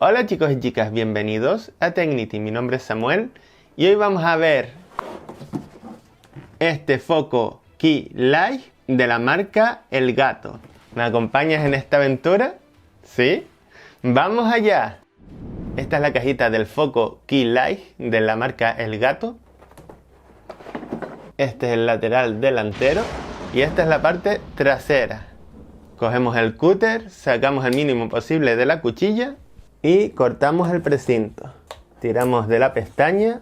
Hola chicos y chicas, bienvenidos a Tecnity. Mi nombre es Samuel y hoy vamos a ver este foco Key Light de la marca Elgato. ¿Me acompañas en esta aventura? ¿Sí? ¡Vamos allá! Esta es la cajita del foco Key Light de la marca Elgato. Este es el lateral delantero y esta es la parte trasera. Cogemos el cúter, sacamos el mínimo posible de la cuchilla y cortamos el precinto. Tiramos de la pestaña.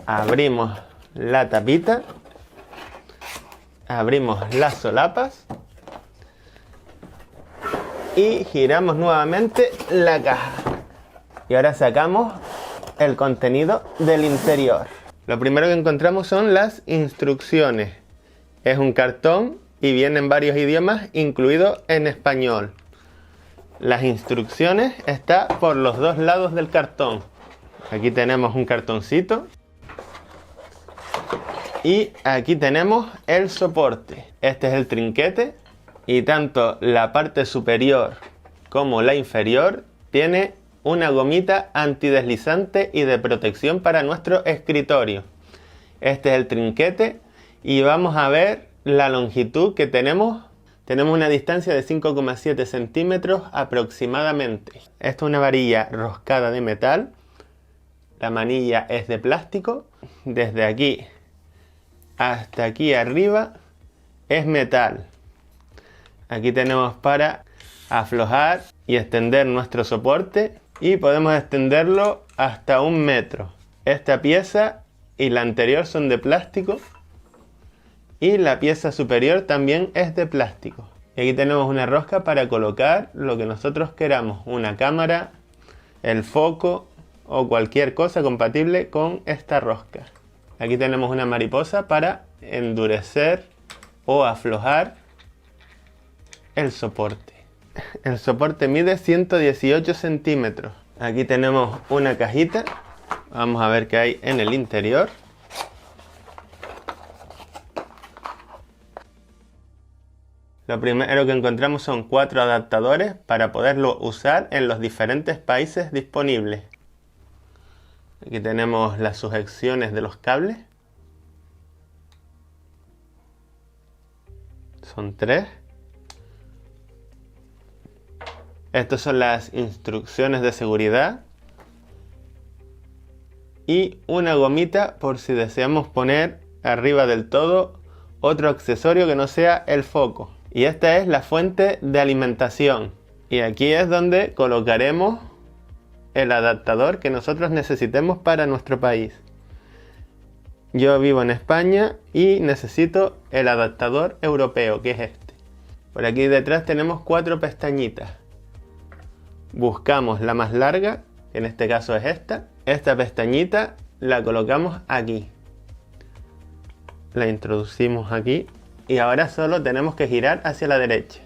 Abrimos la tapita. Abrimos las solapas. Y giramos nuevamente la caja. Y ahora sacamos el contenido del interior. Lo primero que encontramos son las instrucciones. Es un cartón y viene en varios idiomas, incluido en español. Las instrucciones están por los dos lados del cartón. Aquí tenemos un cartoncito. Y aquí tenemos el soporte. Este es el trinquete. Y tanto la parte superior como la inferior tiene una gomita antideslizante y de protección para nuestro escritorio. Este es el trinquete y vamos a ver la longitud que tenemos. Tenemos una distancia de 5,7 centímetros aproximadamente. Esta es una varilla roscada de metal. La manilla es de plástico. Desde aquí hasta aquí arriba es metal. Aquí tenemos para aflojar y extender nuestro soporte. Y podemos extenderlo hasta 1 metro. Esta pieza y la anterior son de plástico. Y la pieza superior también es de plástico. Y aquí tenemos una rosca para colocar lo que nosotros queramos. Una cámara, el foco o cualquier cosa compatible con esta rosca. Aquí tenemos una mariposa para endurecer o aflojar el soporte. El soporte mide 118 centímetros. Aquí tenemos una cajita. Vamos a ver qué hay en el interior. Lo primero que encontramos son 4 adaptadores para poderlo usar en los diferentes países disponibles. Aquí tenemos las sujeciones de los cables. Son 3. Estas son las instrucciones de seguridad. Y una gomita por si deseamos poner arriba del todo otro accesorio que no sea el foco. Y esta es la fuente de alimentación. Y aquí es donde colocaremos el adaptador que nosotros necesitemos para nuestro país. Yo vivo en España y necesito el adaptador europeo, que es este. Por aquí detrás tenemos 4 pestañitas. Buscamos la más larga, que en este caso es esta. Esta pestañita la colocamos aquí. La introducimos aquí. Y ahora solo tenemos que girar hacia la derecha.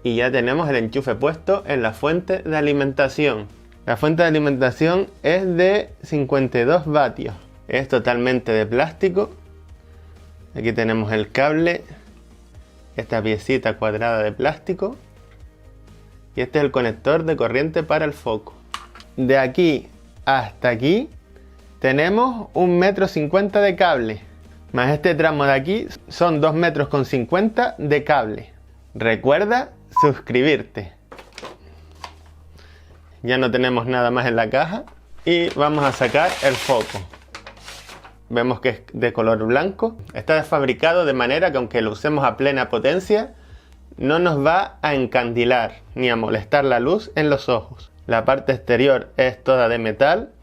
Y ya tenemos el enchufe puesto en la fuente de alimentación. La fuente de alimentación es de 52 vatios. Es totalmente de plástico. Aquí tenemos el cable. Esta piecita cuadrada de plástico. Y este es el conector de corriente para el foco. De aquí hasta aquí tenemos 1,50 m de cable. Más este tramo de aquí son 2,50 m de cable. Recuerda suscribirte. Ya no tenemos nada más en la caja. Y vamos a sacar el foco. Vemos que es de color blanco. Está fabricado de manera que aunque lo usemos a plena potencia, no nos va a encandilar ni a molestar la luz en los ojos. La parte exterior es toda de metal.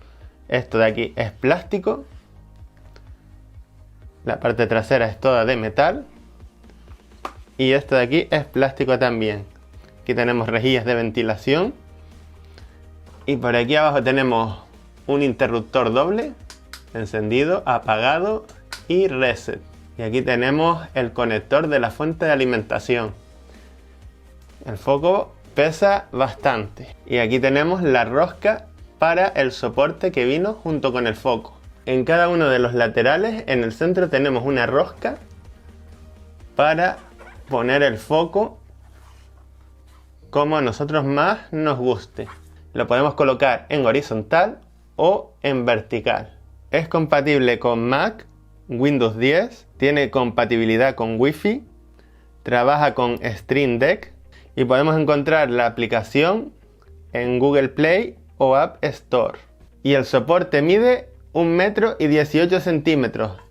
Esto de aquí es plástico. La parte trasera es toda de metal. Y esto de aquí es plástico también. Aquí tenemos rejillas de ventilación. Y por aquí abajo tenemos un interruptor doble. Encendido, apagado y reset. Y aquí tenemos el conector de la fuente de alimentación. El foco pesa bastante. Y aquí tenemos la rosca para el soporte que vino junto con el foco. En cada uno de los laterales, en el centro tenemos una rosca para poner el foco como a nosotros más nos guste. Lo podemos colocar en horizontal o en vertical. Es compatible con Mac, Windows 10, tiene compatibilidad con Wi-Fi, trabaja con Stream Deck y podemos encontrar la aplicación en Google Play o App Store. Y el soporte mide 1,18 m,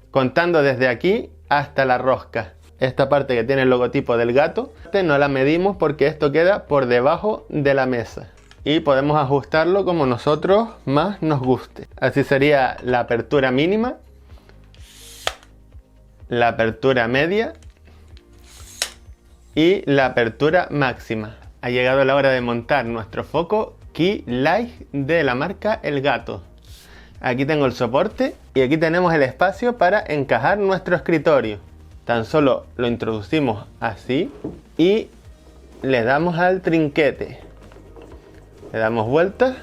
contando desde aquí hasta la rosca. Esta parte que tiene el logotipo del gato, no la medimos porque esto queda por debajo de la mesa. Y podemos ajustarlo como nosotros más nos guste. Así sería la apertura mínima, la apertura media y la apertura máxima. Ha llegado la hora de montar nuestro foco Key Light de la marca El Gato. Aquí tengo el soporte y aquí tenemos el espacio para encajar nuestro escritorio. Tan solo lo introducimos así y le damos al trinquete. Le damos vuelta.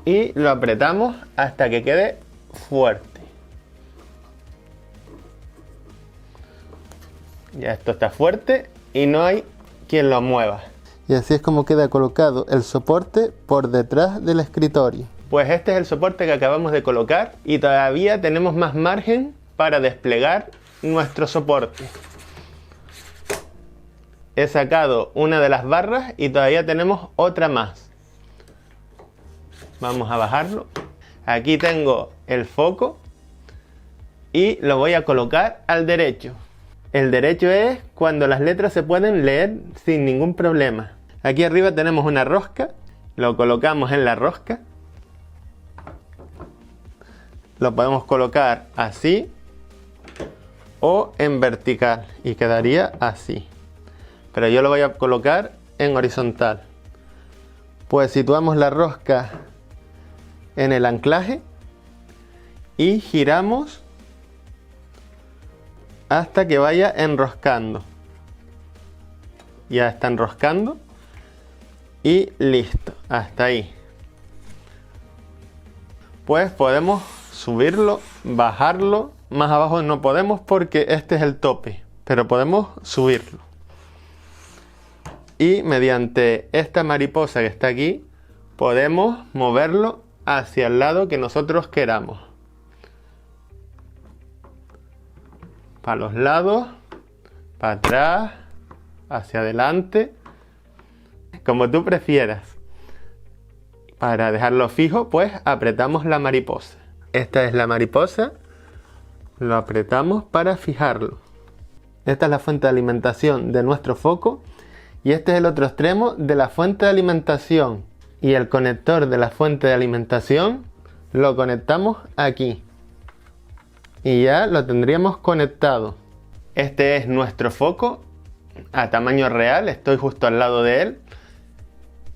Y lo apretamos hasta que quede fuerte. Ya esto está fuerte y no hay quien lo mueva. Y así es como queda colocado el soporte por detrás del escritorio. Pues este es el soporte que acabamos de colocar y todavía tenemos más margen para desplegar nuestro soporte. He sacado una de las barras y todavía tenemos otra más. Vamos a bajarlo. Aquí tengo el foco y lo voy a colocar al derecho. El derecho es cuando las letras se pueden leer sin ningún problema. Aquí arriba tenemos una rosca, lo colocamos en la rosca. Lo podemos colocar así o en vertical y quedaría así. Pero yo lo voy a colocar en horizontal. Pues situamos la rosca en el anclaje y giramos hasta que vaya enroscando. Ya está enroscando y listo, hasta ahí. Pues podemos subirlo, bajarlo. Más abajo no podemos porque este es el tope, pero podemos subirlo. Y mediante esta mariposa que está aquí, podemos moverlo hacia el lado que nosotros queramos. Para los lados, para atrás, hacia adelante, como tú prefieras. Para dejarlo fijo, pues apretamos la mariposa. Esta es la mariposa, lo apretamos para fijarlo. Esta es la fuente de alimentación de nuestro foco y este es el otro extremo de la fuente de alimentación. Y el conector de la fuente de alimentación lo conectamos aquí. Y ya lo tendríamos conectado. Este es nuestro foco a tamaño real, estoy justo al lado de él.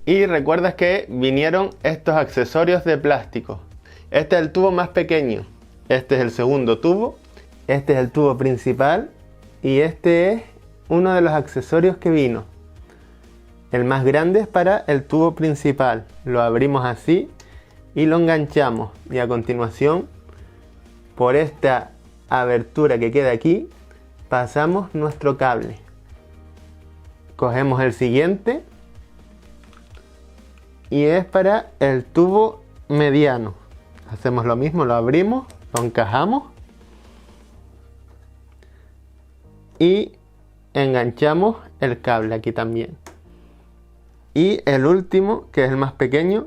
Y recuerdas que vinieron estos accesorios de plástico. Este es el tubo más pequeño, este es el segundo tubo, este es el tubo principal y este es uno de los accesorios que vino. El más grande es para el tubo principal, lo abrimos así y lo enganchamos y a continuación por esta abertura que queda aquí pasamos nuestro cable. Cogemos el siguiente y es para el tubo mediano. Hacemos lo mismo, lo abrimos, lo encajamos y enganchamos el cable aquí también. Y el último, que es el más pequeño,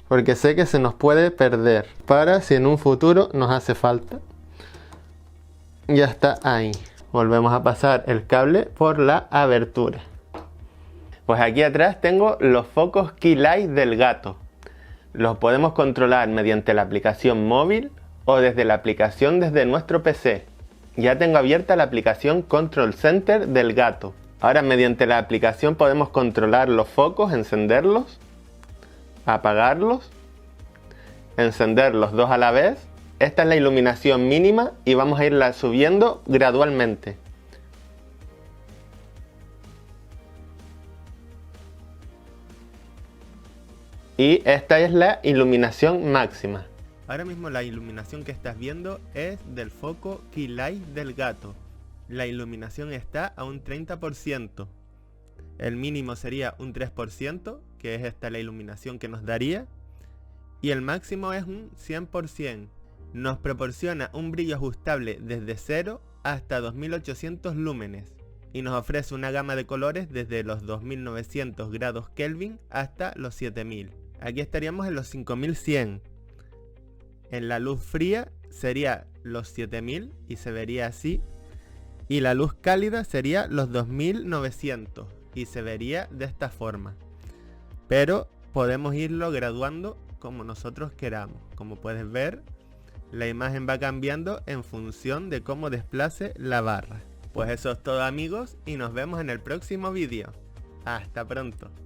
porque sé que se nos puede perder, para si en un futuro nos hace falta. Ya está ahí. Volvemos a pasar el cable por la abertura. Pues aquí atrás tengo los focos Key Light del gato. Los podemos controlar mediante la aplicación móvil o desde la aplicación desde nuestro PC. Ya tengo abierta la aplicación Control Center del gato. Ahora mediante la aplicación podemos controlar los focos, encenderlos, apagarlos, encender los dos a la vez. Esta es la iluminación mínima y vamos a irla subiendo gradualmente. Y esta es la iluminación máxima. Ahora mismo la iluminación que estás viendo es del foco Key Light del gato. La iluminación está a un 30%. El mínimo sería un 3%, que es esta la iluminación que nos daría. Y el máximo es un 100%. Nos proporciona un brillo ajustable desde 0 hasta 2800 lúmenes. Y nos ofrece una gama de colores desde los 2900 grados Kelvin hasta los 7000. Aquí estaríamos en los 5100. En la luz fría sería los 7000 y se vería así. Y la luz cálida sería los 2900 y se vería de esta forma. Pero podemos irlo graduando como nosotros queramos. Como puedes ver, la imagen va cambiando en función de cómo desplace la barra. Pues eso es todo, amigos, y nos vemos en el próximo vídeo. Hasta pronto.